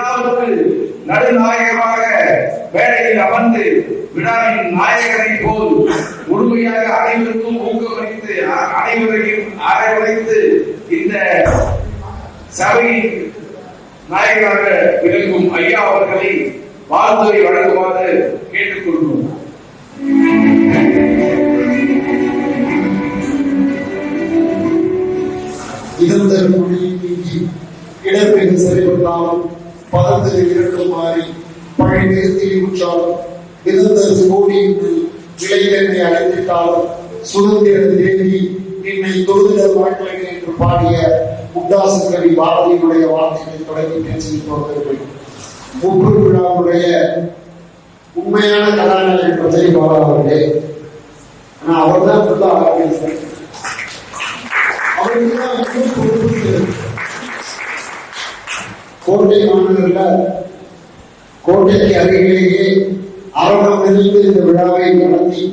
விழாவுக்கு நடுநாயகமாக வேலையில் அமர்ந்து விழாவின் நாயகனை போல் முழுமையாக அனைவருக்கும் ஊக்கமளித்து அனைவரையும் அரவணைத்து இந்த சபையின் நாயகராக விளங்கும் ஐயா அவர்களை வாழ்த்துறை வழங்குமாறு கேட்டுக்கொள்கிறோம். இருந்தல் மொழியை நீக்கி இடர்பெயர்ந்து செயல்பட்டாலும் பதத்தில் இரண்டு மாறி பழி நிறுத்தி உற்றாலும் இருந்தல் கோடி என்று விளைவெண்ணை அடைந்திட்டாலும் சுதந்திர தேவி என்னை தொழுதல் வாழ்க்கை என்று பாடிய முட்டாசு கவி பாரதியினுடைய வார்த்தைகளை தொடங்கி பேசிட்டு வருகிறார்கள். முப்பது விழாவுடைய உண்மையான கதாநாயகன் பற்றி பாராளர்களே, ஆனா அவர் தான் ஃபுல்லா ஆரம்பிச்சார். அவருக்கு தான் கோட்டை மாநகரில் கோட்டைக்கு அருகிலேயே அரங்கம் நிறைந்து இந்த விழாவை நடத்தி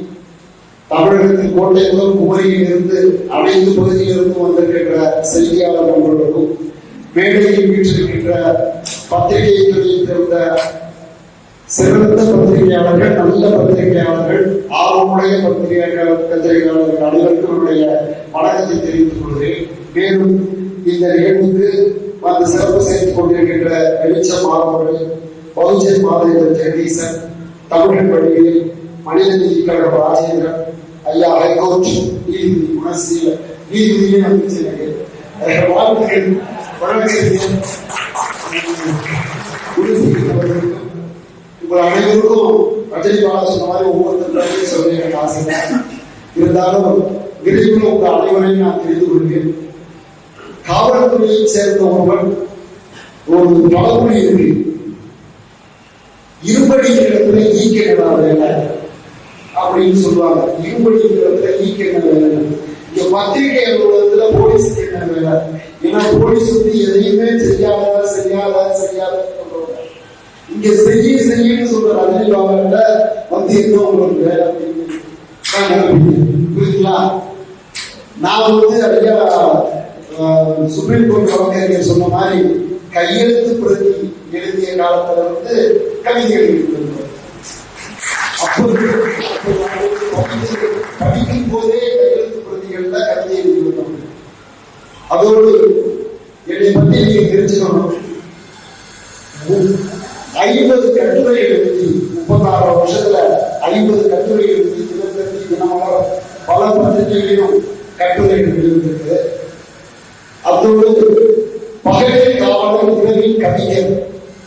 தமிழகத்தின் கோட்டை முதல் குமரியில் இருந்து அனைத்து பகுதியில் இருந்து வந்திருக்கின்ற செய்தியாளர் நண்பர்களுக்கும் மேடையில் வீற்றிருக்கின்ற பத்திரிகை துறையில் இருந்த சிறந்த பத்திரிகையாளர்கள், நல்ல பத்திரிகையாளர்கள், ஆர்வமுடைய பத்திரிகையாளர்கள் அனைவருக்கும் என்னுடைய வணக்கத்தை தெரிவித்துக் கொள்கிறேன். மேலும் இந்த நிகழ்வுக்கு வந்து சிறப்பு செய்து கொண்டிருக்கின்ற வெளிச்சம் மாணவர்கள், பகுஜன் மாதேவர் ஜெகதீசன், தமிழ் பள்ளியில் மனித நீதி கழக ராஜேந்திரன், ஐயா ஹைகோர்ட் நீதிபதி குணசீல நீதிபதியே வந்துச்சு வாழ்த்துக்கள் வழங்குகிறேன். உங்கள் அனைவருக்கும் ரஜினி பாலா சொன்ன மாதிரி ஒவ்வொருத்தருக்கும் சொல்ல எனக்கு ஆசை இருந்தாலும் விரைவில் உங்கள் அனைவரையும் நான் தெரிந்து கொள்கிறேன். காவல்துறையை சேர்ந்த ஒருவன் ஒரு பழமொழி இருக்கு, இருபடிக்கிற இடத்துல ஈக்கிற வேலை அப்படின்னு சொல்லுவாங்க. இருபடிக்கிற இடத்துல ஈக்கிற வேலை. இங்க பத்திரிகை அலுவலகத்துல போலீஸ்க்கு என்ன வேலை? ஏன்னா போலீஸ் வந்து எதையுமே செய்யாத சொல்றாங்க. இங்க செய்யன்னு சொல்ற ரஜினி பாபாட்ட வந்து என்ன உங்களுக்கு வேலை புரியுதுங்களா? நான் வந்து ஐயா சுப்ரீம் கோர்ட் வழக்கறிஞர் சொன்ன மாதிரி கையெழுத்து பிரதி எழுதிய காலத்துல வந்து கவிதை எழுதியிருக்கிறோம். அப்போ படிக்கும் போதே கையெழுத்து பிரதிகள்ல கவிதை எழுதியிருக்கிறோம். அதோடு என்னை பற்றி நீங்க தெரிஞ்சுக்கணும், 50 கட்டுரை எழுதி 36 வருஷத்துல 50 கட்டுரை எழுதி தினத்தந்தி, தினமலர், பல பத்திரிகைகளிலும் கட்டுரை எழுதியிருக்கு. அதோடு பகலில் காவலர் இரவில் கவிஞர்,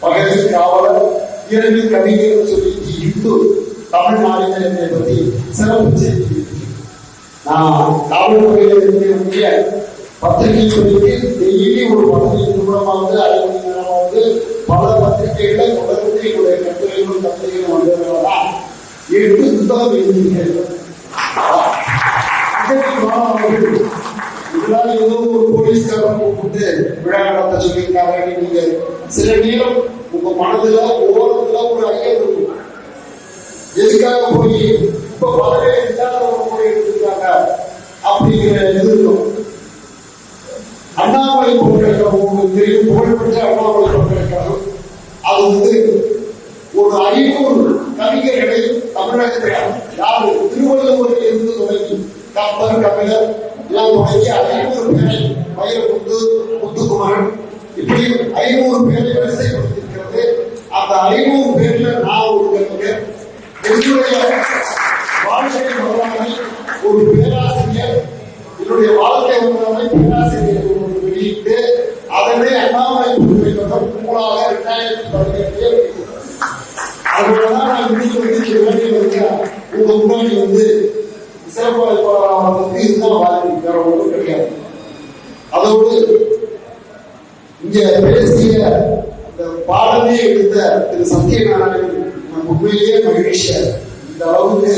பகலில் காவலர் இரவில் கவிஞர் சொல்லி இந்து தமிழ்நாட்டினை பற்றி சிறப்பு செய்தி. நான் காவல்துறையில் இருக்கக்கூடிய பத்திரிகை துறைக்கு டெய்லி ஒரு 15 நிமிடமாவது 5 மணி நேரமாவது பல பத்திரிகைகளை தொடர்ந்து என்னுடைய கட்டுரைகளும் கட்டுரைகளும் வந்ததுதான் 8 புத்தகம் எழுதியிருக்கிறேன். இதனால ஏதோ ஒரு போலீஸ்காரன் கூப்பிட்டு விழா நடத்த சொல்லியிருக்காங்க. நீங்க சில நேரம் உங்க மனதுல ஓரத்துல ஒரு ஐயம் இருக்கும், எதுக்காக போய் இப்ப பலவே போய் எடுத்துருக்காங்க அப்படிங்கிற இது இருக்கும். அண்ணாமலை பல்கலைக்கழகம் உங்களுக்கு தெரியும், புகழ்பெற்ற அண்ணாமலை பல்கலைக்கழகம். அது வந்து ஒரு 500 கவிஞர்களை தமிழகத்தில் யாரு திருவள்ளுவரில் இருந்து தொடங்கி கப்பர், கபிலர் எல்லாம் தொடங்கி 500 பேரை, வைரமுத்து, முத்துக்குமரன், இப்படி 500 பேரை வரிசைப்படுத்திருக்கிறது. அந்த 500 பேர்ல நான் ஒரு கவிஞர். என்னுடைய வாழ்க்கை வரலாறை ஒரு பேராசிரியர், என்னுடைய வாழ்க்கை வரலாறை பேராசிரியர் வெளியிட்டு அதனை அண்ணாமலை பல்கலைக்கழகம் நூலாக 2018 அதனாலதான் நான் உங்க முன்னாடி வந்து சிறப்பு வாய்ப்பாளராக வந்து இதுதான் வாய்ப்பு, வேற ஒன்றும் கிடையாது. அதோடு இங்க பேசிய இந்த பாடமே எடுத்த திரு சத்யநாராயணன் உண்மையிலேயே மகிழ்ச்சியார். இந்த அளவுக்கு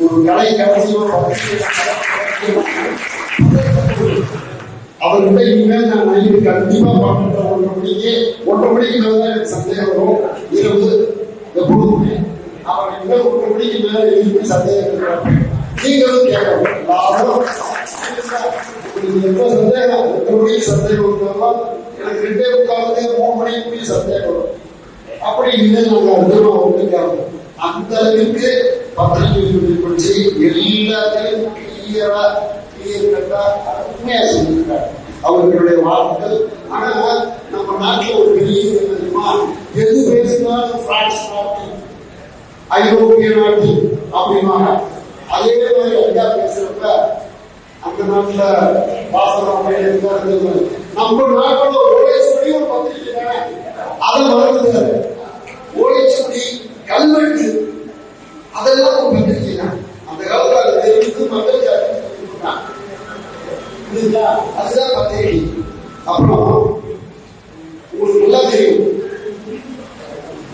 ஒரு கலை கவசியம் அவர்கிட்ட இனிமேல் நான் நைட்டு கண்டிப்பா பார்க்கின்ற 1:30 மணிக்கு மேலதான் எனக்கு சந்தேகம் வரும். இரவு எப்பொழுதுமே அவர்கிட்ட 1:30 மணிக்கு மேல எழுதி சந்தேகம் இருக்கிறாங்க. நீங்களும் கேட்கணும், எப்ப சந்தேகம் 1:00 மணிக்கு சந்தேகம் இருந்தாலும் எனக்கு 2:45 3 மணிக்கு சந்தேகம் வரும். அப்படி இல்லை நாங்க அர்த்தமா ஒன்றுக்காக அந்த அளவுக்கு பத்திரிகை பற்றி எல்லாத்தையும் கிளியர் கட்டா உண்மையா சொல்லியிருக்காரு அவர்களுடைய வார்த்தைகள். ஆனா நம்ம நாட்டில் ஒரு பெரிய தெரியுமா, எது பேசினாலும் பிரான்ஸ் நாட்டு ஐரோப்பிய நாட்டு அப்படின்னா அதே மாதிரி ஐயா பேசுறப்ப அந்த நாட்டுல வாசனம் நம்ம நாட்டோட ஓலைச்சுவடி ஒரு பத்திரிகை தானே, அதை மறந்துட்டாரு. ஓலைச்சுவடி கல்வெட்டு அதெல்லாம் ஒரு பத்திரிகை தான். அந்த காலத்துல அது தெரிவித்து மக்களுக்கு அறிவிச்சுட்டான். அதுதான் பத்திரிகை. அப்புறம் உங்களுக்கு நல்லா தெரியும்,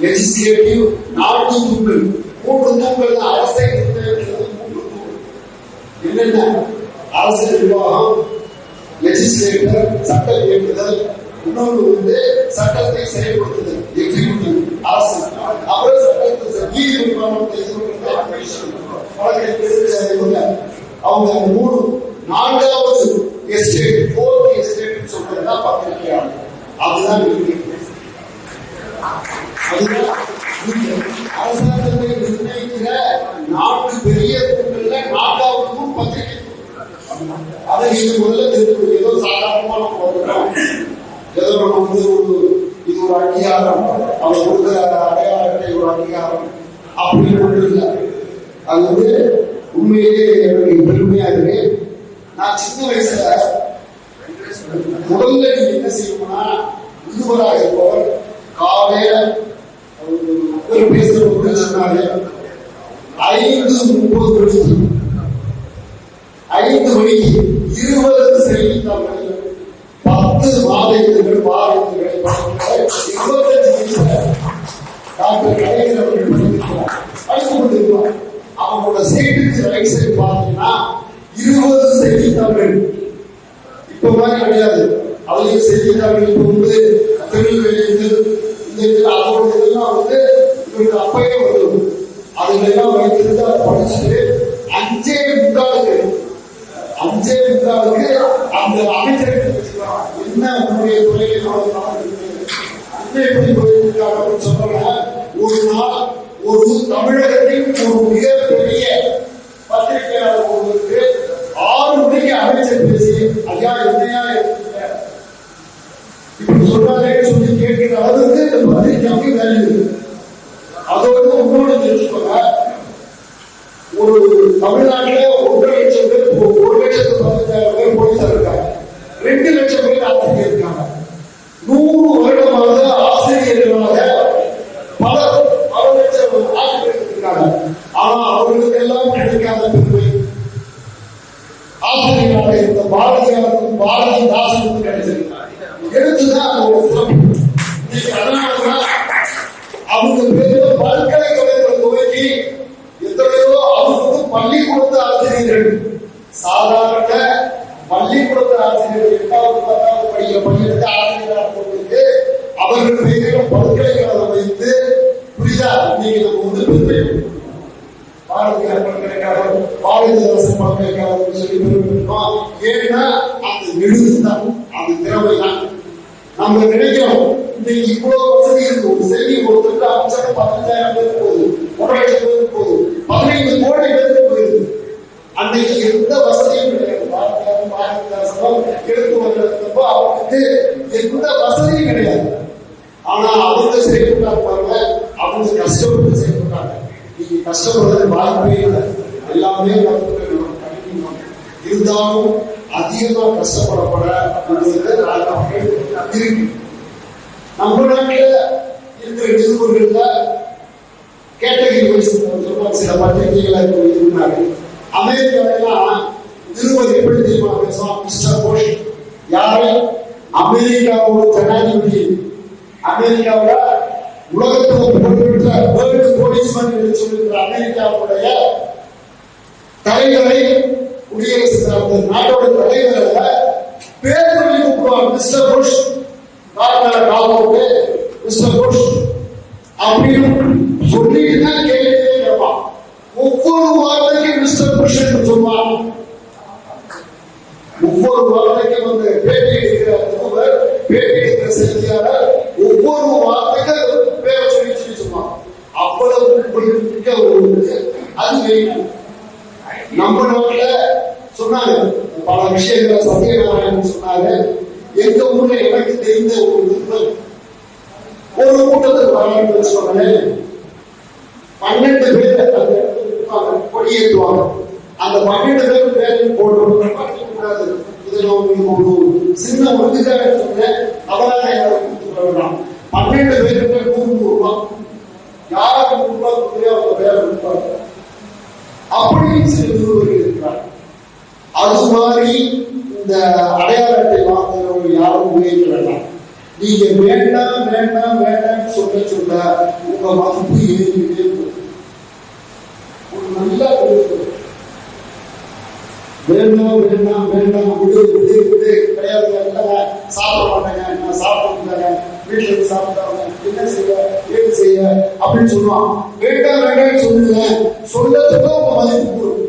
லெஜிஸ்லேட்டிவ் நாட்டு தூண்கள், 3 தூண்கள் தான். அரசை நிர்ணயிக்கிறது 3 தூண்கள். என்னென்ன? அரசு நிர்வாகம், லெஜிஸ்லேட்டர் சட்டம் இயக்குதல், இன்னொன்று சட்டத்தை செயல்படுத்துதல் எக்ஸிக்யூட்டிவ் அரசு, அப்புறம் சட்டத்தை நீதிமன்றத்தை அவங்க 3 4வது எஸ்டேட் 4th எஸ்டேட் சொல்றதுதான் பத்திரிகையாளர். அதுதான் அரசாங்கத்தை நிர்ணயிக்கிற 4 பெரிய தூண்கள்ல 4வது பத்திரிகை. அதை நீங்க முதல்ல தெரிஞ்சுக்கணும். ஏதோ சாதாரணமான போகிறோம், ஏதோ நம்ம இது ஒரு அங்கீகாரம், அவங்க கொடுக்குற அடையாளத்தை ஒரு அங்கீகாரம் அப்படின்னு ஒன்றும் இல்லை. அது உண்மையிலே எனக்கு பெருமையா இருக்கு. நான் சின்ன வயசுல முதல்ல நீங்க என்ன செய்யணும்னா, விடுவராக இருப்பவர் காலையில ஒரு பேசுற சொன்னாரு 5:30 மணிக்கு 20 செய்தித்தாள்கள் 10 மாத இதழ்கள் வார இதழ்களை 25 வயசுல டாக்டர் கலைஞர் அவர்கள் படித்துக் கொண்டிருக்கிறார். அவங்களோட சீட்டுக்கு ரைட் சைடு பார்த்தீங்கன்னா 20 செய்தித்தாள்கள். இப்ப மாதிரி கிடையாது. அதுலயும் செய்தித்தாள்கள் இப்ப திருநெல்வேலி அதோட இதெல்லாம் இவருக்கு அப்பயே வரும். அதுலாம் வைத்திருந்து படிச்சுட்டு 5:45 அந்த அமைச்சருக்கு என்ன உன்னுடைய துறையில் எப்படி போயிருக்காங்க சொல்றாங்க. ஒரு நாள் ஒரு தமிழகத்தின் ஒரு மிகப்பெரிய பத்திரிகையாளர் ஒருவருக்கு 6 மணிக்கு அமைச்சர் பேசி ஐயா என்னையா இப்படி சொல்றாரு சொல்லி கேட்கிற அளவுக்கு இந்த பத்திரிகைக்கு வேலை இருக்கு. அதோடு உங்களோட தெரிஞ்சுக்கோங்க, ஒரு தமிழ்நாட்டில 1,00,000 பேர் 1,15,000 பேர் போலீசார் இருக்காங்க, 2,00,000 பேர் ஆசிரியர் இருக்காங்க. 100 வருடமாக ஆசிரியர்களாக பல லட்சம் ஆசிரியர்கள் இருக்காங்க. ஆனா அவர்களுக்கு எல்லாம் கிடைக்காத பெருமை ஆசிரியராக இருந்த பாரதியாருக்கும் பாரதிதாசனுக்கும் கிடைச்சிருக்காங்க. எடுத்துதான் அதோட சிறப்பு. அதனாலதான் அவங்க பெரிய பல்கலைக்கழகங்களை துவக்கி எத்தனையோ அவங்களுக்கு பள்ளிக்கூடத்து ஆசிரியர்கள், சாதாரண பள்ளிக்கூடத்து ஆசிரியர்கள் 8வது 10வது படிக்கிற பள்ளிக்கூடத்து ஆசிரியராக போட்டு அவர்கள் பெயரில் பல்கலைக்கழகம் வைத்து புரியுதா. இன்னைக்கு நம்ம பெருமை பாரதியார் பல்கலைக்கழகம், பாரதிதாசன் பல்கலைக்கழகம் சொல்லி பெருமைப்பட்டோம். ஏன்னா அந்த எழுதுதான், அந்த திறமை தான். நம்ம நினைக்கிறோம் இன்னைக்கு இவ்வளவு வசதி இருக்கு. ஒரு செய்தி கொடுத்துட்டு அமைச்சர் 15,000 பேருக்கு போகுது, 1,00,000 பேருக்கு போகுது, 15 கோடி பேருக்கு போகுது. அன்னைக்கு எந்த வசதியும் கிடையாது. பாரதிதாசனும் எடுத்து வந்தப்போ அவருக்கு எந்த வசதியும் கிடையாது. ஆனா அவங்க செயல்பட்டாங்க பாருங்க, அவங்க கஷ்டப்பட்டு செயல்பட்டாங்க. நீங்க கஷ்டப்படுறது வாய்ப்பே இல்லை. எல்லாமே இருந்தாலும் அதிகமா கஷ்டப்படப்பட இருக்கு. நம்ம நாட்டில் இருக்கிற நிருபர்கள்ல கேட்டகரி வைஸ் சில பத்திரிகைகள் இருந்தாங்க. அமெரிக்காவெல்லாம் நிருபர் எப்படி தெரியுமா பேசுவோம்? மிஸ்டர் புஷ் யாரை? அமெரிக்காவோட ஜனாதிபதி. அமெரிக்காவோட உலகத்தில் புகழ்பெற்ற வேர்ல்டு போலீஸ்மேன் என்று சொல்லியிருக்கிற அமெரிக்காவுடைய தலைவரை, குடியரசு நாட்டோட தலைவரை பேர் சொல்லி கூப்பிடுவாங்க. மிஸ்டர் புஷ் மிஸ்டர் புஷ் அப்படின்னு சொல்லிட்டு தான் கேள்வியே கேட்பான். ஒவ்வொரு வார்த்தைக்கும் மிஸ்டர் புஷ் என்று சொல்லுவான். ஒவ்வொரு வார்த்தைக்கும் வந்து பேட்டி எடுக்கிற செய்தியாளர் ஒவ்வொரு வார்த்தைக்கும் பேரை விஷயங்களை சத்யநாராயணன் சொன்னாரு. எங்க ஊர்ல எனக்கு தெரிந்த ஒரு நிருபர் ஒரு கூட்டத்துக்கு வரான்னு வச்சுக்கோங்களேன், 12 பேர் அந்த கொடியேற்றுவாங்க. அந்த 12 பேர் போட்டு கூடாது. இதுல உங்களுக்கு ஒரு சின்ன ஒதுக்காக சொன்னேன், அவராக 12 பேருக்கு 100 ரூபாய், யாருக்கு 100 ரூபாய் கொடுத்தே அவங்க பேர் கொடுப்பாங்க. அப்படின்னு சில நிறுவனங்கள் இருக்கிறார். அது மாதிரி இந்த அடையாள அட்டை வாங்குறவங்க யாரும் உபயோகிக்க வேண்டாம். நீங்க வேண்டாம் வேண்டாம் வேண்டாம் சொல்ல சொல்ல உங்க மதிப்பு ஏறிக்கிட்டே இருக்கும். ஒரு நல்ல வேண்டாம் வேண்டாம் வேண்டாம் விடு விடு விடு கிடையாது, சாப்பிட மாட்டாங்க, நான் சாப்பிட்டு வீட்டுல இருந்து சாப்பிட்டாங்க, என்ன செய்ய ஏது செய்ய அப்படின்னு சொல்லுவான். வேண்டாம் வேண்டாம்னு சொல்லுங்க, சொல்லத்துக்கு உங்க மதிப்பு கூடும்.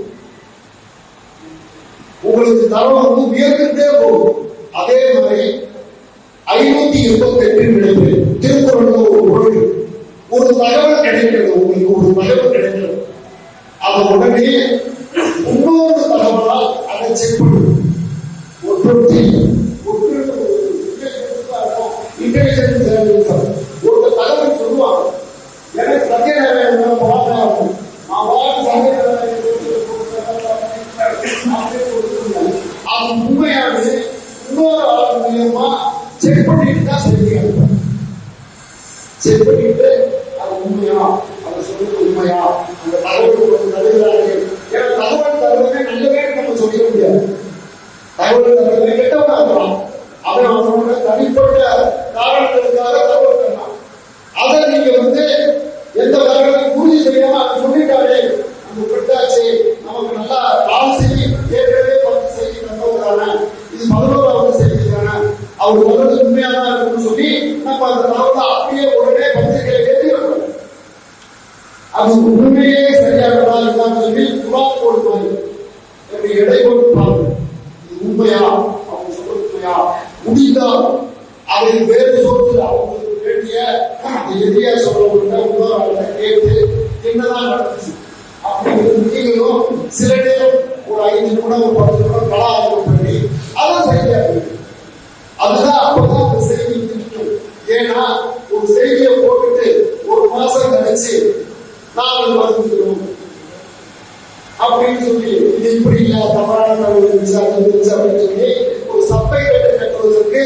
உங்களுக்கு தரம் வந்து உயர்ந்துட்டே போகும். அதே மாதிரி 588 நிலைமை திருக்குறள் ஒரு தகவல் கிடைக்கிறது, உங்களுக்கு ஒரு தகவல் கிடைக்கிறது, அது உடனே இன்னொரு தகவலால் அதை செக் பண்ணும். ஒரு தகவல் சொல்லுவாங்க, எனக்கு சத்யநாராயணன் பார்த்தாகும், அது உண்மையானது இன்னொரு ஆள் மூலியமா செக் பண்ணிட்டு தான் செய்ய செக் பண்ணிட்டு அது உண்மையா, அதை சொல்றது உண்மையா, அந்த தகவல் தருகிறார்கள். ஏன்னா தகவல் தருவதே நல்லவே நம்ம சொல்ல முடியாது. தகவல் தருவதே கெட்டவனா இருக்கலாம், அவன் அவனோட தனிப்பட்ட காரணங்களுக்காக தகவல் தரலாம். அதை நீங்க எந்த காரணத்தையும் உறுதி செய்யாம அதை சொல்லிட்டாலே நம்ம விட்டாச்சு, நமக்கு நல்லா பாலிசி ஏற்கனவே 10 செய்தி தந்தவங்க, இது 11வது செய்தி தானே, அவர் சொல்றது உண்மையாதான் இருக்குன்னு சொல்லி நம்ம அந்த தகவலை அப்படியே உடனே பத்திரிகையில ஏற்றி வைக்கணும். அது உண்மையே சரியானதா இருந்தான்னு சொல்லி புகார் போடுவாங்க, எப்படி எடை கொடுப்பாங்க, இது உண்மையா அவங்க சொல்றது உண்மையா, முடிந்தால் அதை வேறு சொல்றது அவங்களுக்கு வேண்டிய எதிரியா சொல்ல உதாரணத்தை கேட்டு என்னதான் நடந்துச்சு அப்படிங்கிறது நீங்களும் சில நேரம் ஒரு 5 கூட ஒரு 10 கூட கலாச்சாரம் பண்ணி அதை சரியா இருக்கு. அதுதான் அப்பதான் அந்த செய்தி நிற்கும். ஏன்னா ஒரு செய்தியை போட்டுட்டு ஒரு மாசம் கழிச்சு நாங்கள் வந்துக்கிறோம் அப்படின்னு சொல்லி இது இப்படி இல்ல தவறான அப்படின்னு சொல்லி ஒரு சப்பை கட்டுவதற்கு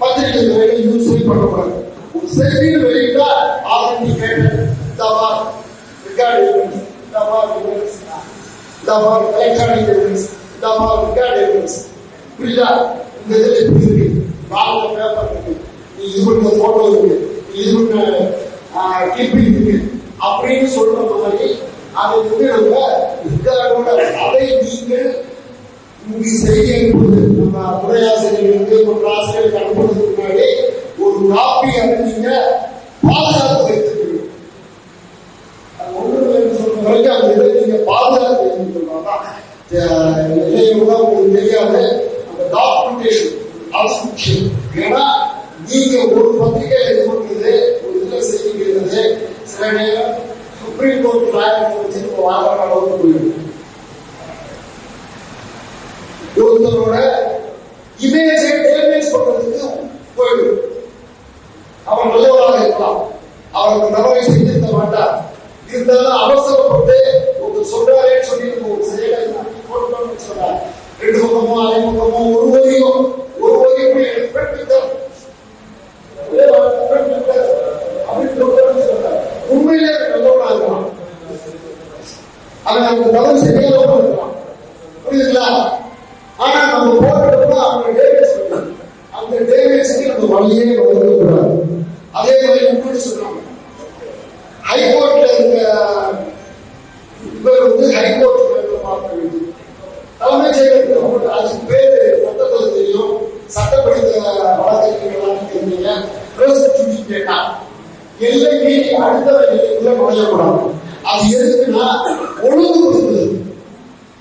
பத்திரிகை யூஸ் பண்ணக்கூடாது. ஒரு செய்தியை வெளியிட்டா ஆரம்பி கேட்டேன் தவா ரெக்கார்டு தவா தவா எலக்ட்ரானிக் எவிடன்ஸ் தவா ரெக்கார்டு எவிடன்ஸ் புரியுதா? இந்த இதில் எப்படி இருக்கு, நாலு பேப்பர் இருக்கு, நீ இது பண்ண போட்டோ இருக்கு, இது பண்ண கிளிப்பிங் இருக்கு அப்படின்னு சொல்ற மாதிரி அதை நம்ம ரெக்கார்டோட அதை நீங்கள் இங்கு செய்தி அனுப்புவது நம்ம உரையாசிரியர்களுக்கு மற்ற ஆசிரியர்களுக்கு அனுப்புவதற்கு முன்னாடி ஒரு காப்பி அதை நீங்க பாதுகாத்து வைத்திருக்கணும். ஒன்று சொல்ற வரைக்கும் அந்த இதை நீங்க பாதுகாத்து வைத்திருக்கணும். உங்களுக்கு தெரியாது அந்த டாக்குமெண்டேஷன் முக்கியம். ஏன்னா நீங்க ஒரு பத்திரிகை இது பண்றது ஒரு இதுல செய்கிறது சில நேரம் சுப்ரீம் கோர்ட் ராயத்தை வச்சு வாங்குற அளவுக்கு போயிடும். ஒருத்தரோட இமேஜை டேமேஜ் பண்றதுக்கு போயிடும். அவன் நல்லவராக இருக்கலாம், அவருக்கு தவறை செஞ்சிருக்க மாட்டார், இருந்தாலும் அவசரப்பட்டு ஒரு சொல்றாரேன்னு சொல்லி ஒரு செயலை சொல்றார். 2 பக்கமோ 5 பக்கமோ ஒரு வரியோ கூட உண்மையிலே நல்லவனா இருக்கலாம், அவன் அந்த தவறு சரியாக இருக்கலாம், புரியுதுங்களா? ஆனா நம்ம போட்டோம்னா அவங்க டேமேஜ் பண்ணலாம், அந்த டேமேஜுக்கு நம்ம வழியே வளர்க்கக்கூடாது. அதே மாதிரி உங்களுக்கு சொல்றாங்க ஹைகோர்ட்ல இருக்க இவர் ஹைகோர்ட் பார்க்க வேண்டியது தலைமை செயலர், அதுக்கு பேரு சட்டத்துல தெரியும், சட்டப்படித்த வழக்கறிஞர்களாக தெரிஞ்சீங்க, எல்லை மீறி அடுத்த எல்லைக்குள்ள நுழையக்கூடாது. அது எதுக்குன்னா ஒழுங்கு கொடுக்குது.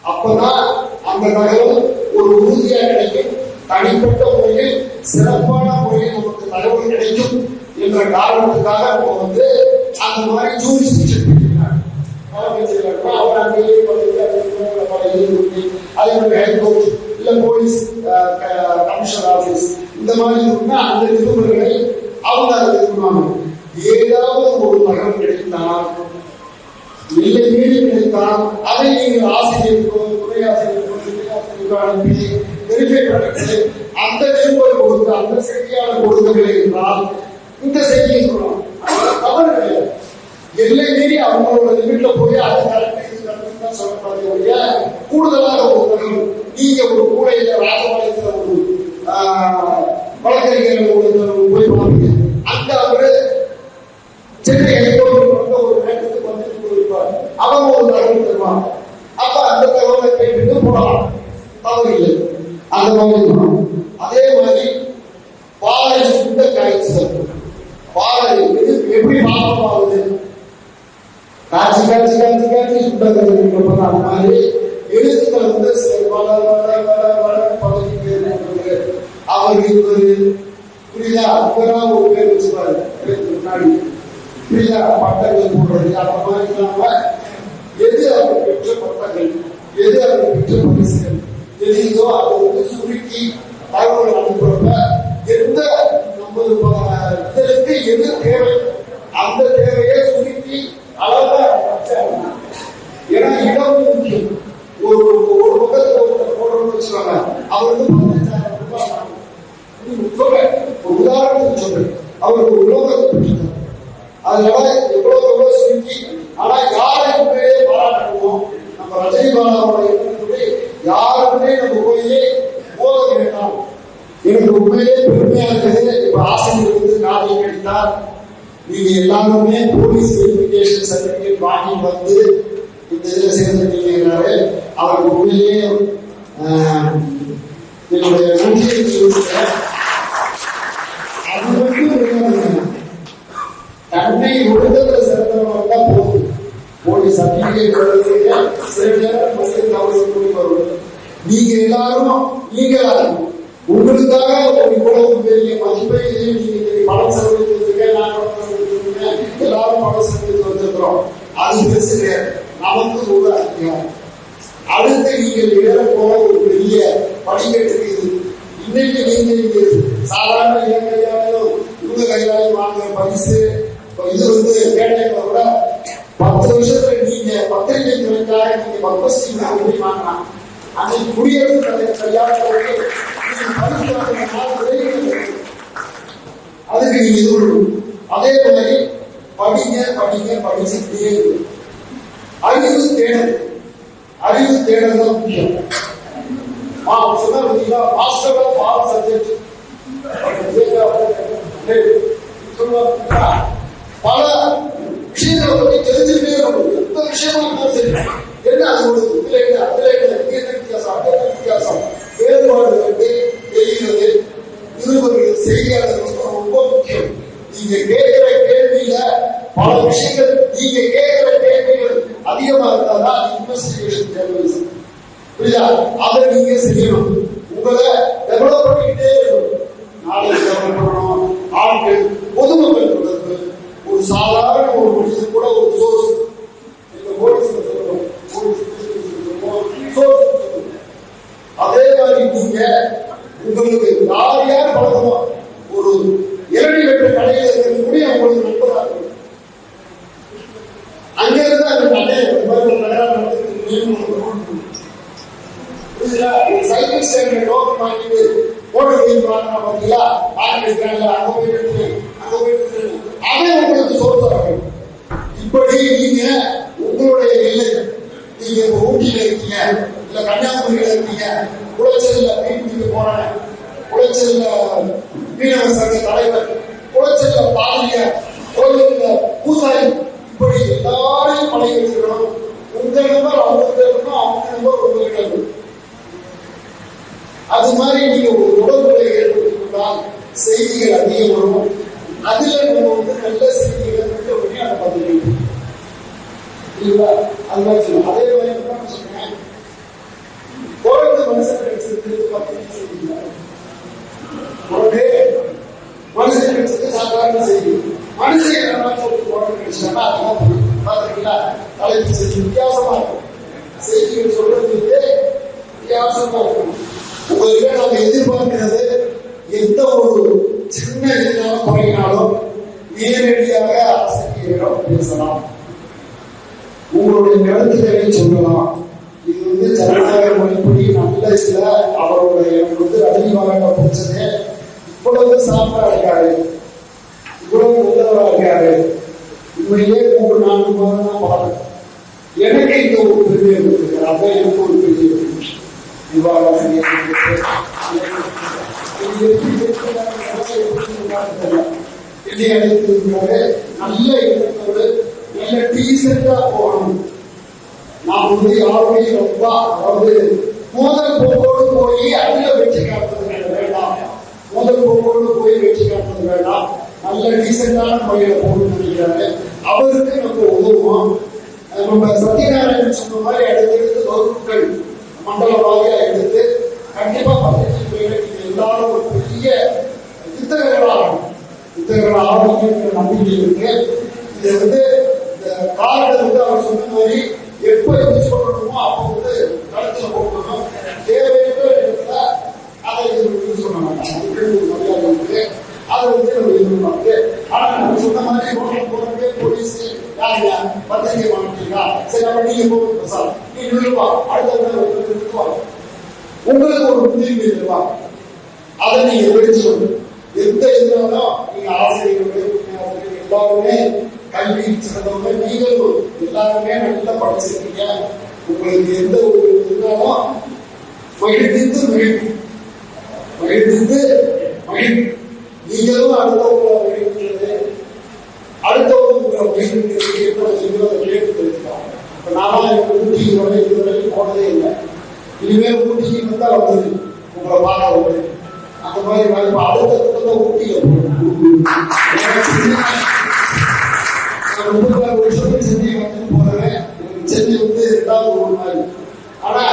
அப்பதான் அந்த தகவல் ஒரு உறுதியா கிடைக்கும், தனிப்பட்ட முறையில் சிறப்பான முறையில் நமக்கு தகவல் கிடைக்கும் என்ற காரணத்துக்காக நம்ம அந்த மாதிரி ஜூரிஸ்டிக்ஷன் அதே மாதிரி ஹைகோர்ட் இல்ல போலீஸ் கமிஷனர் ஆபீஸ் இந்த மாதிரி இருந்தா அந்த நிருபர்களை அவங்க அதை பண்ணுவாங்க. ஏதாவது ஒரு தகவல் கிடைத்தால் இல்லை மீறி கிடைத்தால் அதை நீங்கள் ஆசிரியருக்கோ துணை ஆசிரியருக்கோ அனுப்பி வெரிஃபை பண்ணிட்டு அந்த நிருபர் கொடுத்து அந்த செய்தியான கொடுக்கவில்லை என்றால் இந்த செய்தியை சொல்லலாம். தவறு கிடையாது. எல்லை மீறி அவங்களோட லிமிட்ல போய் அது கரெக்ட் சொல்லப்படுற கூடுதலாக ஒரு தகவல் நீங்க ஒரு கூடையில ராஜபாளையத்துல ஒரு வழக்கறிஞர்கள் போய் பாருங்க. அங்க அவரு சென்னை ஹைகோர்ட் ஒரு நேரத்துக்கு வந்துட்டு போயிருப்பார். அவங்க ஒரு தகவல் தருவாங்க. அப்ப அந்த தகவலை கேட்டுட்டு போகலாம், தவறு இல்லை. அந்த மாதிரி அதே மாதிரி பாலை சுத்த காய்ச்சல் பாலை எப்படி மாற்றமாகுது காட்சி காட்சி காட்சி காட்சி சுத்தம் அந்த மாதிரி எழுத்துக்கள் வந்து அவருக்கு ஒரு புரியுதா அப்பதான் ஒரு பேர் வச்சுப்பாரு முன்னாடி புரியுதா பட்டங்கள் போடுறது அந்த மாதிரி இல்லாம எது அவர் பெற்ற பட்டங்கள் எது அவர் பெற்ற பரிசுகள் எதுதோ அதை வந்து சுருக்கி தகவல் அனுப்புறப்ப எந்த நம்ம இதற்கு எது தேவை அந்த தேவையை சுருக்கி அளவா ஏன்னா இடம் முக்கியம். ஒரு பக்கத்துல ஒருத்தர் போடுறோம்னு வச்சுக்கோங்க, அவருக்கு 15,000 ரூபாய் சொல்றேன், ஒரு உதாரணத்துக்கு சொல்றேன், அவருக்கு உலோகத்தை பெற்றார். அதனால எவ்வளவு சுருக்கி ஆனா யாருக்குமே பாராட்டுவோம். நம்ம ரஜினி பாலாவோட யாருக்குமே நம்ம போயே போத வேண்டாம். எனக்கு உண்மையிலே பெருமையா இருக்குது. இப்ப ஆசிரியர் வந்து காரியம் கிடைத்தார். நீங்க எல்லாருமே போலீஸ் வெரிஃபிகேஷன் சர்டிபிகேட் வாங்கி வந்து இந்த இதுல சேர்ந்துட்டீங்கிறாரு. அவருக்கு உண்மையிலேயே என்னுடைய அது மட்டும் தன்னை விடுதலை சிறந்தவங்க தான் போதும். போலீஸ் சர்டிபிகேட் வரும். நீங்க எல்லாரும் நீங்களா உங்களுக்காக இவ்வளவு பெரிய மதிப்பை நீங்க பணம் செலவழித்திருக்க எல்லாரும் பணம் செலவழித்து வந்திருக்கிறோம். அது பெருசு கிடையாது. நமக்கு ஒரு அதிகம். அடுத்து நீங்கள் ஏற போல ஒரு பெரிய படிக்கட்டுக்கு இது. இன்னைக்கு நீங்க சாதாரண என் கையாலையும் இவங்க கையாலையும் வாங்குற பரிசு இது வந்து கேட்டதை விட 10 வருஷத்துல நீங்க பத்திரிகை துறைக்காக நீங்க பத்மஸ்ரீ வாங்கலாம். அன்னைக்கு குடியரசுத் தலைவர் கையாள அதுக்கு நீங்க இது அதே மாதிரி படிங்க படிங்க படிச்சுட்டே அறிவு தேடல் தான் முக்கியம். சொன்னா மாஸ்டர் ஆஃப் ஆல் சப்ஜெக்ட் பல விஷயங்களை பற்றி தெரிஞ்சுட்டே இருக்கணும். எந்த விஷயமா இருந்தாலும் சரி என்ன அது ஒரு அதுல வித்தியாசம் வேறுபாடு தெரிகிறது. நிருபர்கள் செய்தியாளர்கள் ரொம்ப முக்கியம். நீங்க கேட்கிற கேள்வியில பல விஷயங்கள் நீங்க கேட்கிற கேள்விகள் அதிகமா இருந்தாதான் இன்வெஸ்டிகேஷன் தேவை. புரியுதா? அதை நீங்க செய்யணும். உங்களை டெவலப் பண்ணிக்கிட்டே இருக்கணும். நாளைக்கு டெவலப் பண்ணணும். ஆட்கள் பொதுமக்கள் தொடர்பு ஒரு சாதாரண ஒரு மனிதன் கூட ஒரு சோர்ஸ் அதே மாதிரி நீங்க உங்களுக்கு யார் பழக்கமோ ஒரு இரடி வெட்ட கடையில் இருக்கக்கூடிய உங்களுக்கு நண்பராக அங்க இருந்தா அந்த கடையை சைக்கிள் ஸ்டாண்ட் டோக்கன் வாங்கிட்டு ஓட்டு வாங்கினா பார்த்தீங்களா அங்க போயிட்டு அதே உங்களுக்கு சோர்ஸ் ஆகும். இப்படி நீங்க உங்களுடைய எல்லை நீங்க ஊட்டியில இருக்கீங்க இல்ல கன்னியாகுமரியில இருக்கீங்க, குளச்சல்ல மீன் போறேன், குளச்சல்ல மீனவர் சங்க தலைவர், குளச்சல்ல பாலிய கோயில்ல பூசாரி, இப்படி எல்லாரையும் பழகி வச்சிருக்கணும். உங்க நம்பர் அவங்க இருக்கணும், அவங்க நம்பர் உங்களுக்கு இருக்கணும். அது மாதிரி நீங்க ஒரு உடல்முறை ஏற்படுத்திக்கொண்டால் செய்திகள் அதிகம் வரும். அதுல நம்ம வந்து நல்ல செய்திகளை பண்ணி அதை பார்த்துக்கணும். அது மாதிரி சொல்லுவோம். அதே மாதிரி சொன்னேன் குழந்தை மனுஷன் கிடைச்சது மனுஷன் கிடைச்சது சாதாரண செய்தி. மனுஷன் குழந்தை கிடைச்சாங்கன்னா அதெல்லாம் பாத்தீங்களா தலைப்பு செய்தி வித்தியாசமா இருக்கும். செய்திகள் சொல்றதுக்கு வித்தியாசமா இருக்கும். உங்ககிட்ட நம்ம எதிர்பார்க்கிறது எந்த ஒரு சின்ன இதனாலும் குறையினாலும் நேரடியாக ஆசிரியரிடம் பேசலாம், உங்களுடைய கருத்துக்களை சொல்லலாம். இது ஜனநாயக முறைப்படி நல்ல இதுல அவருடைய அறிவாக பிடிச்சதே இவ்வளவு சாப்பிட்டா இருக்காரு, இவ்வளவு முதல்வராக இருக்காரு. உண்மையிலே 3-4 மாதம் தான் பாருங்க. எனக்கு இந்த ஒரு பெரிய இருக்கு, அதான் எனக்கு ஒரு பெரிய நல்ல இடத்தோடு நல்ல டீசெண்டா போகணும். நாம் யாருடைய ரொம்ப அதாவது மோதல் போக்கோடு போய் அதுல வெற்றி காட்டுறது வேண்டாம், மோதல் போக்கோடு போய் வெற்றி காட்டுறது வேண்டாம். நல்ல டீசெண்டான முறையில போகணும்னு நினைக்கிறாரு. அவருக்கு நம்ம உதவுவோம். நம்ம சத்யநாராயணன் சொன்ன மாதிரி அடுத்தடுத்து வகுப்புகள் மண்டல வாரியா எடுத்து கண்டிப்பா பத்திரிகை எல்லாரும் ஒரு பெரிய புத்தகங்கள் ஆரம்பிக்கிற நம்பிக்கை இருக்கு. இது இந்த காலத்தை அவர் சொன்ன மாதிரி எப்ப யூஸ் பண்ணணுமோ அப்போ களத்துல போகணும். தேவையற்ற இடத்துல அதை யூஸ் பண்ண மாட்டாங்க. மரியாதை இருக்கு, அதை நம்ம எதிர்பார்க்கு. ஆனா நம்ம சொன்ன மாதிரி ரோட்ல போறதே போலீஸ் யாருங்க பத்திரிகை மாட்டீங்களா, சரி அப்ப நீங்க போக சார் நீ நிறுவா அடுத்த உங்களுக்கு ஒரு தீர்வு இல்லவா, அதை நீங்க வெளிச்சணும். எந்த இருந்தாலும் நீங்க ஆசிரியர்கள் எல்லாருமே கல்வி சிறந்தவங்க, நீங்களும் எல்லாருமே நல்லா படிச்சிருக்கீங்க. உங்களுக்கு எந்த ஒரு இருந்தாலும் மகிழ்ந்து நீங்களும் அடுத்தவங்களை மகிழ்ந்து அடுத்தவங்க உங்களை மகிழ்ந்து கேட்டு தெரிஞ்சுக்கலாம். இப்ப நானும் எனக்கு ஊட்டிக்கு வர இதுவரைக்கும் போனதே இல்லை. இனிமேல் ஊட்டிக்கு வந்தா வந்தது உங்களை பார்க்க வந்து அந்த மாதிரி வாய்ப்பு அடுத்த ஊட்டியில 36 வருஷத்துக்கு சென்னை வந்து போறேன். சென்னை 2வது ஒரு நாள். ஆனா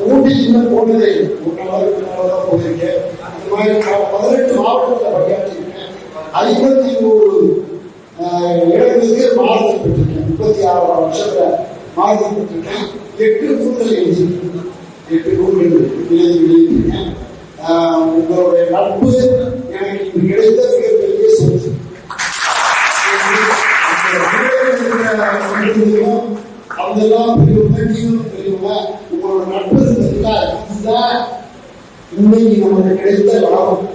ஊட்டிக்கு இன்னும் போனதே ஒரு நாளாக போயிருக்கேன். அந்த மாதிரி 18 மாவட்டத்தில் பணியாற்றிருக்கேன். 51 இடங்களுக்கு மாறுதல் பெற்றிருக்கேன். 36 வருஷத்துல மாறுதல் பெற்றிருக்கேன். 8 நூல்கள் எழுதியிருக்கேன். 8 நூல்கள் வெளியிட்டிருக்கேன். உங்களுடைய நட்பு எனக்கு கிடைத்த மிகப்பெரிய சொத்து. அவங்கெல்லாம் பெரியவங்க, நீங்களும் பெரியவங்க. உங்களோட நட்பு இருந்ததுல இதுதான் இன்னைக்கு நமக்கு கிடைத்த லாபம்.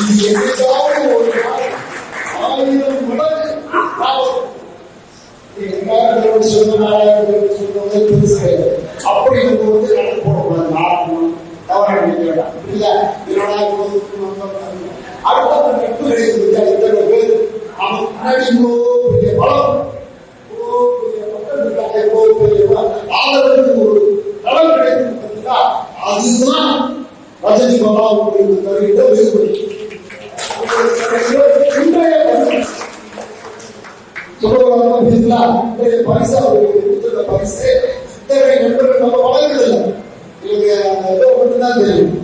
இது என்னைக்காவது ஒரு நாள் 1000 மடங்கு லாபம். அப்படி கணக்கு போடக்கூடாது. லாபம் தவறாக நினைக்கலாம் இல்ல. அடுத்த நட்பு கிடைக்கிறது இத்தனை பேர் அவன் முன்னாடி பெரிய பலம் ஆதரவு ஒரு தளம் கிடைக்கும். அதுதான் ரஜினி பாபா உங்களுக்கு தருகின்ற வெகுமதி. இன்றைய பரிசு அவருக்கு கொடுத்த பரிசு இத்தகைய நண்பர்கள் நம்ம வளர்ந்ததில்லை. எனக்கு மட்டும்தான் தெரியும்.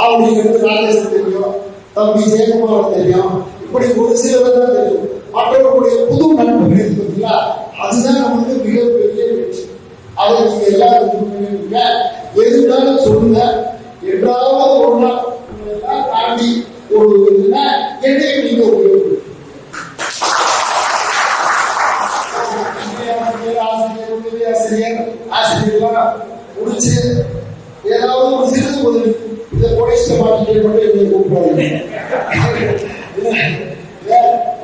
ஆவணிக்கு ராஜேஷ் தெரியும், தம்பி ஜெயக்குமார் தெரியும், இப்படி ஒரு சிலர் தான் தெரியும். மற்றவர்களுடைய புது நட்புகள் பார்த்தீங்களா, அதுதான் நமக்கு மிகப்பெரிய வெற்றி. அதை நீங்க எல்லாரும் எதுனாலும் சொல்லுங்க. என்றாவது ஒரு நாள் தாண்டி ஒரு என்னையும் நீங்க உபயோகப்படுத்த ஆசிரியர் முடிச்சு ஏதாவது ஒரு சிறிது உதவி இதை போலீஸ்ல மாட்டிட்டு மட்டும் என்னை கூப்பிடுவாங்க.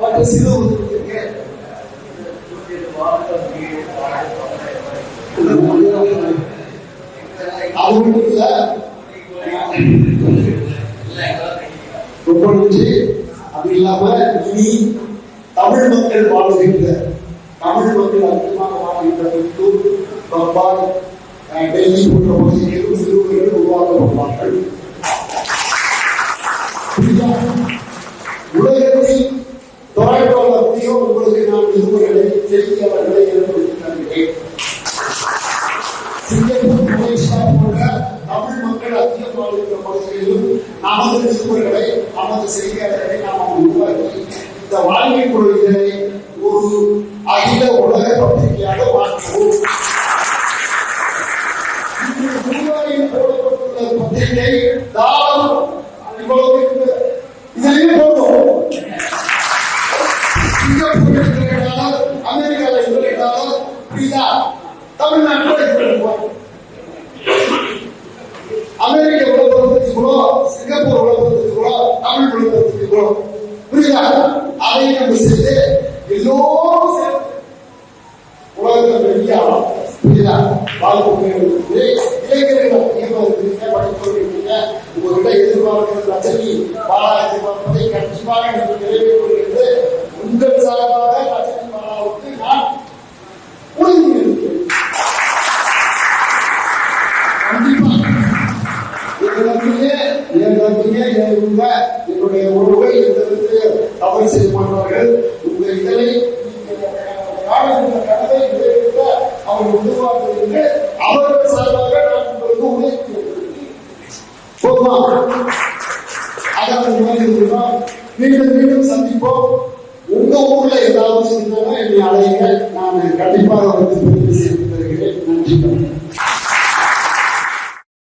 மற்ற சிறு உதவி அது மட்டும் இல்ல, ரொம்ப நன்றி. அது இல்லாம இனி தமிழ் மக்கள் வாழுகின்ற தமிழ் மக்கள் அதிகமாக வாழ்கின்ற பம்பாய், டெல்லி போன்ற பகுதிகளிலும் சிறுவர்கள் உருவாக்கப்படுவார்கள். உலகத்தில் தொலைவான முடியும் உங்களுக்கு நான் நிறுவனங்களை செய்தியாளர்களை ஏற்படுத்தி தருகிறேன். சிங்கப்பூர், மலேசியா போன்ற தமிழ் மக்கள் அதிகம் வாழ்கின்ற பகுதிகளிலும் நமது நிருபர்களை நமது செய்தியாளர்களை நாம் உருவாக்கி இந்த வாழ்க்கை கொள்கைகளை ஒரு அகில உலக பத்திரிகையாக மாற்றுவோம். போடப்பட்ட பத்திரிகை தாளம் இவ்வளவு இதையும் போடுவோம். சிங்கப்பூர் இருக்கிறார்கள், அமெரிக்காவில் இருக்கிறார்கள், புரியுதா? தமிழ்நாட்டில் இருக்கிறோம். அமெரிக்க விளம்பரத்துக்கு கூட, சிங்கப்பூர் விளம்பரத்துக்கு கூட, தமிழ் விளம்பரத்துக்கு கூட, புரியுதா? அதை நம்ம செய்து எல்லோரும் சேர்ந்து உலகத்தில் வெளியாகும். புரியுதா? வாழ்க்கை இளைஞர்கள் படிக்க உங்ககிட்ட எதிர்பார்க்கிறது ரஜினி பாலா எதிர்பார்ப்பதை கண்டிப்பாக நீங்கள் நிறைவேற்றுகிறது. உங்கள் சார்பாக ரஜினி பாலாவுக்கு நான் உறுதி இருக்கிறேன். கண்டிப்பாக என்னுடைய உறவை எந்தவித தவறு செய்ய மாட்டார்கள். உங்கள் இதனை கடனை நிறைவேற்ற அவர்கள் உருவாக்குவது என்று அவர்கள் சார்பாக நான் உங்களுக்கு உழைப்பு போதுமா? மீண்டும் மீண்டும் சந்திப்போம். உங்க ஊர்ல ஏதாவது செஞ்சாலும் என்னை அழைங்க, நான் கண்டிப்பாக வந்து பேசி தருகிறேன். நன்றி.